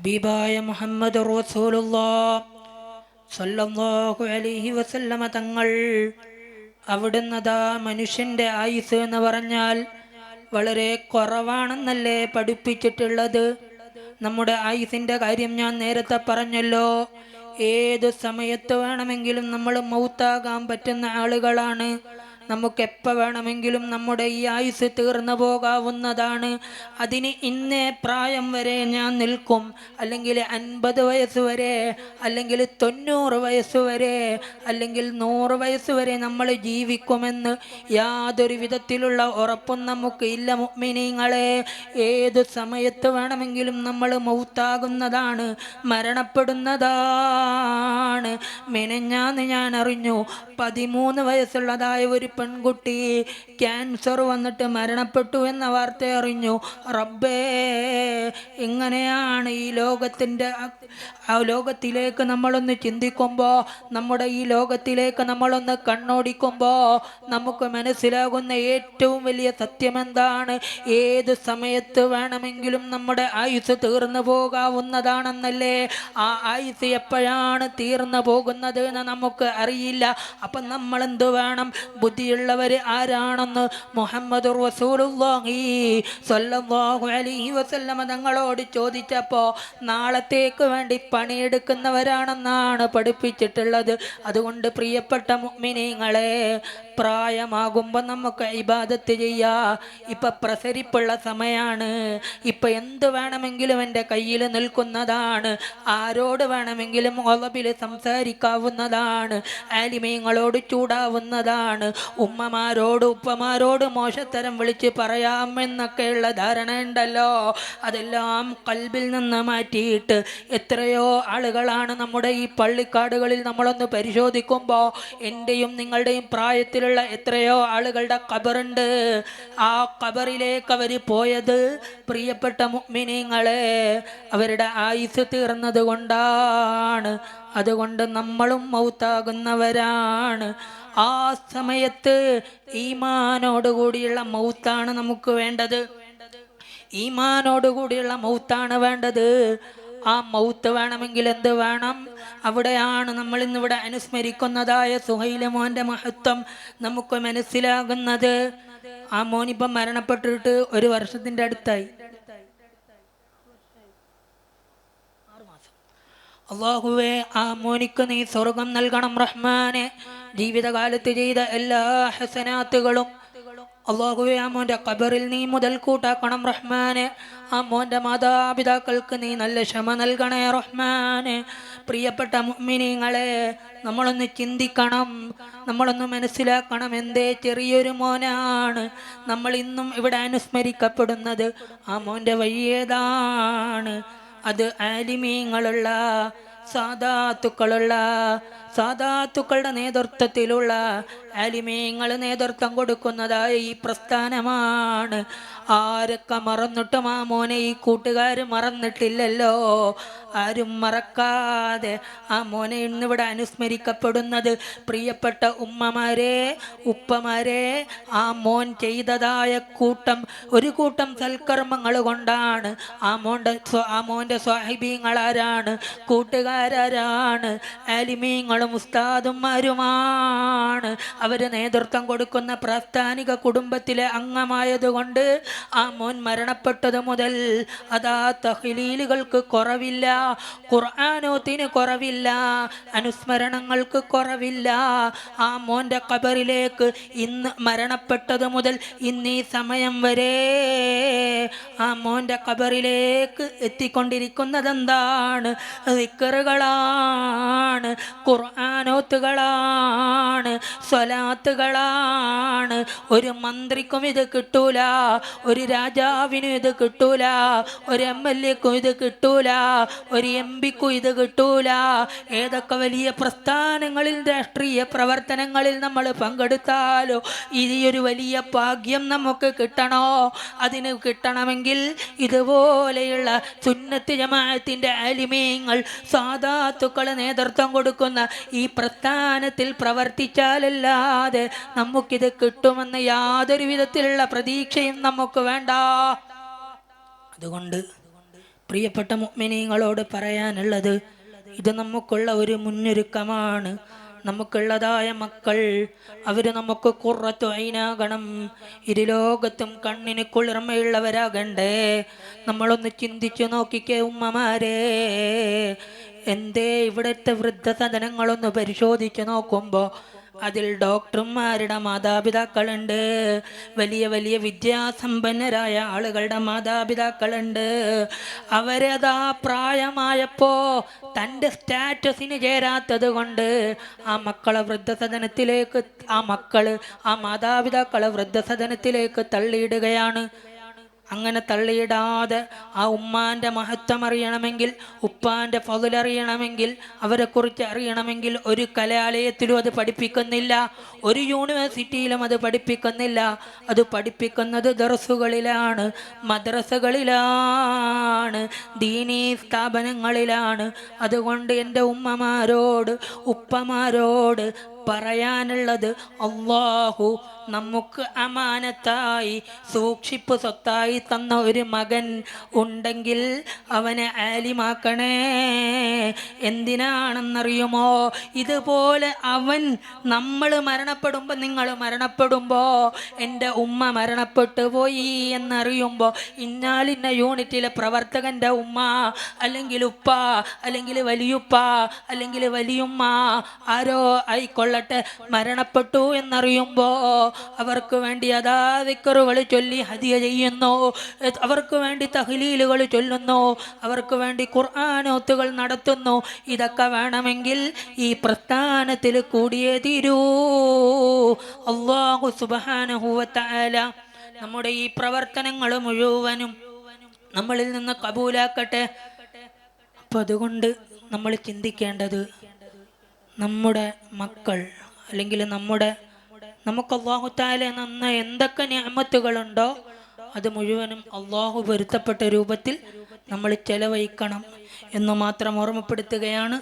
ഹബീബായ മുഹമ്മദ് റസൂലുള്ളാഹി സ്വല്ലല്ലാഹു അലൈഹി വസല്ലമ തങ്ങൾ അവിടുന്നതാ മനുഷ്യന്റെ ആയുസ് എന്ന് പറഞ്ഞാൽ വളരെ കുറവാണെന്നല്ലേ പഠിപ്പിച്ചിട്ടുള്ളത്. നമ്മുടെ ആയുസിന്റെ കാര്യം ഞാൻ നേരത്തെ പറഞ്ഞല്ലോ. ഏത് സമയത്ത് വേണമെങ്കിലും നമ്മൾ മൗത്താകാൻ പറ്റുന്ന ആളുകളാണ്. നമുക്കെപ്പോൾ വേണമെങ്കിലും നമ്മുടെ ഈ ആയുസ് തീർന്നു പോകാവുന്നതാണ്. അതിന് ഇന്നേ പ്രായം വരെ ഞാൻ നിൽക്കും, അല്ലെങ്കിൽ 50 വയസ്സ് വരെ, അല്ലെങ്കിൽ 90 വയസ്സ് വരെ, അല്ലെങ്കിൽ 100 വയസ്സ് വരെ നമ്മൾ ജീവിക്കുമെന്ന് യാതൊരു വിധത്തിലുള്ള ഉറപ്പും നമുക്ക് ഇല്ല മുഅ്മിനീങ്ങളെ. ഏത് സമയത്ത് വേണമെങ്കിലും നമ്മൾ മൗത്താകുന്നതാണ്, മരണപ്പെടുന്നതാണ്. മെനഞ്ഞാന്ന് ഞാൻ അറിഞ്ഞു, 13 വയസ്സുള്ളതായ ഒരു പെൺകുട്ടി ക്യാൻസർ വന്നിട്ട് മരണപ്പെട്ടു എന്ന വാർത്ത അറിഞ്ഞു. റബ്ബേ, എങ്ങനെയാണ് ഈ ലോകത്തിലേക്ക് നമ്മളൊന്ന് ചിന്തിക്കുമ്പോൾ, നമ്മുടെ ഈ ലോകത്തിലേക്ക് നമ്മളൊന്ന് കണ്ണോടിക്കുമ്പോൾ നമുക്ക് മനസ്സിലാകുന്ന ഏറ്റവും വലിയ സത്യം എന്താണ്? ഏത് സമയത്ത് വേണമെങ്കിലും നമ്മുടെ ആയുസ് തീർന്നു പോകാവുന്നതാണെന്നല്ലേ. ആ ആയുസ് എപ്പോഴാണ് തീർന്നു പോകുന്നത് എന്ന് നമുക്ക് അറിയില്ല. അപ്പം നമ്മൾ എന്ത് വേണം? ബുദ്ധിയുള്ളവർ ആരാണെന്ന് മുഹമ്മദ് റസൂലുള്ളാഹി സ്വല്ലല്ലാഹു അലൈഹി വസല്ലമ തങ്ങളോട് ചോദിച്ചപ്പോൾ നാളത്തേക്ക് വേണ്ടി പണിയെടുക്കുന്നവരാണെന്നാണ് പഠിപ്പിച്ചിട്ടുള്ളത്. അതുകൊണ്ട് പ്രിയപ്പെട്ട മുഅ്മിനീങ്ങളെ, പ്രായമാകുമ്പോൾ നമുക്ക് ഇബാദത്ത് ചെയ്യാം. ഇപ്പം പ്രസരിപ്പുള്ള സമയമാണ്. ഇപ്പം എന്ത് വേണമെങ്കിലും എൻ്റെ കയ്യിൽ നിൽക്കുന്നതാണ്. ആരോട് വേണമെങ്കിലും ഒളബിൽ സംസാരിക്കാവുന്നതാണ്. ആലിമീങ്ങളോട് ചൂടാവുന്നതാണ്. ഉമ്മമാരോട് ഉപ്പമാരോട് മോശത്തരം വിളിച്ച് പറയാമെന്നൊക്കെയുള്ള ധാരണ ഉണ്ടല്ലോ. അതെല്ലാം കൽബിൽ നിന്ന് മാറ്റിയിട്ട് എത്രയോ ആളുകളാണ് നമ്മുടെ ഈ പള്ളിക്കാടുകളിൽ നമ്മളൊന്ന് പരിശോധിക്കുമ്പോൾ, എൻ്റെയും നിങ്ങളുടെയും പ്രായത്തിലുള്ള എത്രയോ ആളുകളുടെ ഖബറുണ്ട്. ആ ഖബറിലേക്ക് അവർ പോയത്, പ്രിയപ്പെട്ട മുഅ്മിനീങ്ങളെ, അവരുടെ ആയുസ് തീർന്നത് കൊണ്ടാണ്. അതുകൊണ്ട് നമ്മളും മൗത്താകുന്നവരാണ്. ആ സമയത്ത് ഈമാനോടുകൂടിയുള്ള മൗത്താണ് നമുക്ക് വേണ്ടത്. ഈമാനോടുകൂടിയുള്ള മൗത്താണ് വേണ്ടത്. ആ മൗത്ത് വേണമെങ്കിൽ എന്ത് വേണം? അവിടെയാണ് നമ്മൾ ഇന്നിവിടെ അനുസ്മരിക്കുന്നതായ സുഹൈൽ മോൻ്റെ മഹത്വം നമുക്ക് മനസ്സിലാകുന്നത്. ആ മോനിപ്പം മരണപ്പെട്ടിട്ട് 1 വർഷത്തിൻ്റെ അടുത്തായി. അല്ലാഹുവേ, ആ മോനിക്ക് നീ സ്വർഗം നൽകണം റഹ്മാനെ. ജീവിതകാലത്ത് ചെയ്ത എല്ലാ ഹസനാത്തുകളും അല്ലാഹുവേ ആ മോൻ്റെ ഖബറിൽ നീ മുതൽ കൂട്ടാക്കണം റഹ്മാനെ. ആ മോൻ്റെ മാതാപിതാക്കൾക്ക് നീ നല്ല ക്ഷമ നൽകണേ റഹ്മാനെ. പ്രിയപ്പെട്ട മുഅ്മിനീങ്ങളെ, നമ്മളൊന്ന് ചിന്തിക്കണം, നമ്മളൊന്ന് മനസ്സിലാക്കണം. എന്തേ ചെറിയൊരു മോനാണ് നമ്മൾ ഇന്നും ഇവിടെ അനുസ്മരിക്കപ്പെടുന്നത്. ആ മോൻ്റെ വഴിയേതാണ്? അത് ആലിമീങ്ങളുള്ള, സാദാത്തുക്കളുടെ നേതൃത്വത്തിലുള്ള ആലിമീങ്ങൾ നേതൃത്വം കൊടുക്കുന്നതായ ഈ പ്രസ്ഥാനമാണ്. ആരൊക്കെ മറന്നിട്ടും ആ മോനെ ഈ കൂട്ടുകാർ മറന്നിട്ടില്ലല്ലോ. ആരും മറക്കാതെ ആ മോനെ ഇന്നിവിടെ അനുസ്മരിക്കപ്പെടുന്നത്. പ്രിയപ്പെട്ട ഉമ്മമാരെ, ഉപ്പമാരെ, ആ മോൻ ചെയ്തതായ ഒരു കൂട്ടം സൽക്കർമ്മങ്ങൾ കൊണ്ടാണ്. ആ മോൻ്റെ സ്വാഹിബീങ്ങളാരാണ്? കൂട്ടുകാരാരാണ്? ആലിമീങ്ങളും ഉസ്താദുമാരുമാണ്. അവർ നേതൃത്വം കൊടുക്കുന്ന പ്രാസ്ഥാനിക കുടുംബത്തിലെ അംഗമായതുകൊണ്ട് ആ മോൻ മരണപ്പെട്ടത് മുതൽ അതാ തഹ്ലീലുകൾക്ക് കുറവില്ല, ഖുർആനോത്തിന് കുറവില്ല, അനുസ്മരണങ്ങൾക്ക് കുറവില്ല. ആ മോൻ്റെ ഖബറിലേക്ക് ഇന്ന് മരണപ്പെട്ടത് മുതൽ ഇന്ന് ഈ സമയം വരെ ആ മോൻ്റെ ഖബറിലേക്ക് എത്തിക്കൊണ്ടിരിക്കുന്നതെന്താണ്? ദിക്റുകളാണ്, ഖുർആനോത്തുകളാണ്, സ്വലാത്തുകളാണ്. ഒരു മന്ത്രിക്കും ഇത് കിട്ടൂല, ഒരു രാജാവിനും ഇത് കിട്ടൂല, ഒരു MLAക്കും ഇത് കിട്ടൂല, ഒരു MP-ക്കും ഇത് കിട്ടൂല. ഏതൊക്കെ വലിയ പ്രസ്ഥാനങ്ങളിൽ, രാഷ്ട്രീയ പ്രവർത്തനങ്ങളിൽ നമ്മൾ പങ്കെടുത്താലോ ഈ ഒരു വലിയ ഭാഗ്യം നമുക്ക് കിട്ടണോ? അതിന് കിട്ടണമെങ്കിൽ ഇതുപോലെയുള്ള സുന്നത്ത് ജമാഅത്തിൻ്റെ ആലിമീങ്ങൾ, സാദാത്തുക്കൾ നേതൃത്വം കൊടുക്കുന്ന ഈ പ്രസ്ഥാനത്തിൽ പ്രവർത്തിച്ചാലല്ലാതെ നമുക്കിത് കിട്ടുമെന്ന് യാതൊരു വിധത്തിലുള്ള പ്രതീക്ഷയും നമുക്ക് വേണ്ട. അതുകൊണ്ട് പ്രിയപ്പെട്ട മുഅ്മിനീങ്ങളോട് പറയാനുള്ളത്, ഇത് നമുക്കുള്ള ഒരു മുന്നൊരുക്കമാണ്. നമുക്കുള്ളതായ മക്കൾ അവർ നമുക്ക് ഖുർറത്തു ഐനാകണം, ഇരുലോകത്തും കണ്ണിന് കുളിർമയുള്ളവരാകണ്ടേ. നമ്മളൊന്ന് ചിന്തിച്ചു നോക്കിക്കേ ഉമ്മമാരെ, എന്തേ ഇവിടുത്തെ വൃദ്ധസദനങ്ങളൊന്ന് പരിശോധിച്ചു നോക്കുമ്പോൾ അതിൽ ഡോക്ടർമാരുടെ മാതാപിതാക്കളുണ്ട്, വലിയ വലിയ വിദ്യാസമ്പന്നരായ ആളുകളുടെ മാതാപിതാക്കളുണ്ട്. അവരതാ പ്രായമായപ്പോൾ തൻ്റെ സ്റ്റാറ്റസിന് ചേരാത്തത് കൊണ്ട് ആ മക്കളെ വൃദ്ധസദനത്തിലേക്ക് ആ മാതാപിതാക്കളെ വൃദ്ധസദനത്തിലേക്ക് തള്ളിയിടുകയാണ്. അങ്ങനെ തള്ളിയിടാതെ ആ ഉമ്മാൻ്റെ മഹത്വം അറിയണമെങ്കിൽ, ഉപ്പാൻ്റെ ഫضل അറിയണമെങ്കിൽ, അവരെക്കുറിച്ച് അറിയണമെങ്കിൽ ഒരു കലാലയത്തിലും അത് പഠിപ്പിക്കുന്നില്ല, ഒരു യൂണിവേഴ്സിറ്റിയിലും അത് പഠിപ്പിക്കുന്നില്ല. അത് പഠിപ്പിക്കുന്നത് ദർസുകളിലാണ്, മദ്രസകളിലാണ്, ദീനീ സ്ഥാപനങ്ങളിലാണ്. അതുകൊണ്ട് എൻ്റെ ഉമ്മമാരോട് ഉപ്പമാരോട് പറയാനുള്ളത്, അല്ലാഹു നമുക്ക് അമാനത്തായി സൂക്ഷിപ്പ് സ്വത്തായി തന്ന ഒരു മകൻ ഉണ്ടെങ്കിൽ അവനെ ആലിമാക്കണേ. എന്തിനാണെന്നറിയുമോ? ഇതുപോലെ അവൻ നമ്മൾ മരണപ്പെടുമ്പോൾ, നിങ്ങൾ മരണപ്പെടുമ്പോൾ, എൻ്റെ ഉമ്മ മരണപ്പെട്ടു പോയി എന്നറിയുമ്പോൾ, ഇന്നാലിന്ന യൂണിറ്റിലെ പ്രവർത്തകൻ്റെ ഉമ്മ അല്ലെങ്കിൽ ഉപ്പ അല്ലെങ്കിൽ വലിയുപ്പ അല്ലെങ്കിൽ വലിയുമ്മ ആരോ ആയിക്കൊള്ളട്ടെ മരണപ്പെട്ടു എന്നറിയുമ്പോൾ അവർക്ക് വേണ്ടി അതാ ദിക്റുകൾ ചൊല്ലി ഹദിയ ചെയ്യുന്നു, അവർക്ക് വേണ്ടി തഹ്ലീലുകൾ ചൊല്ലുന്നു, അവർക്ക് വേണ്ടി ഖുർആനോത്തുകൾ നടത്തുന്നു. ഇതൊക്കെ വേണമെങ്കിൽ ഈ പ്രസ്ഥാനത്തിൽ കൂടിയേ തീരൂ. അല്ലാഹു സുബ്ഹാനഹു വ തആല നമ്മുടെ ഈ പ്രവർത്തനങ്ങൾ മുഴുവനും നമ്മളിൽ നിന്ന് കബൂലാക്കട്ടെ. അപ്പം അതുകൊണ്ട് നമ്മൾ ചിന്തിക്കേണ്ടത്, നമ്മുടെ മക്കൾ അല്ലെങ്കിൽ നമുക്ക് അല്ലാഹു തആല തന്ന എന്തൊക്കെ നിഅമത്തുകളുണ്ടോ അത് മുഴുവനും അല്ലാഹു പൊരുത്തപ്പെട്ട രൂപത്തിൽ നമ്മൾ ചെലവഴിക്കണം എന്ന് മാത്രം ഓർമ്മപ്പെടുത്തുകയാണ്.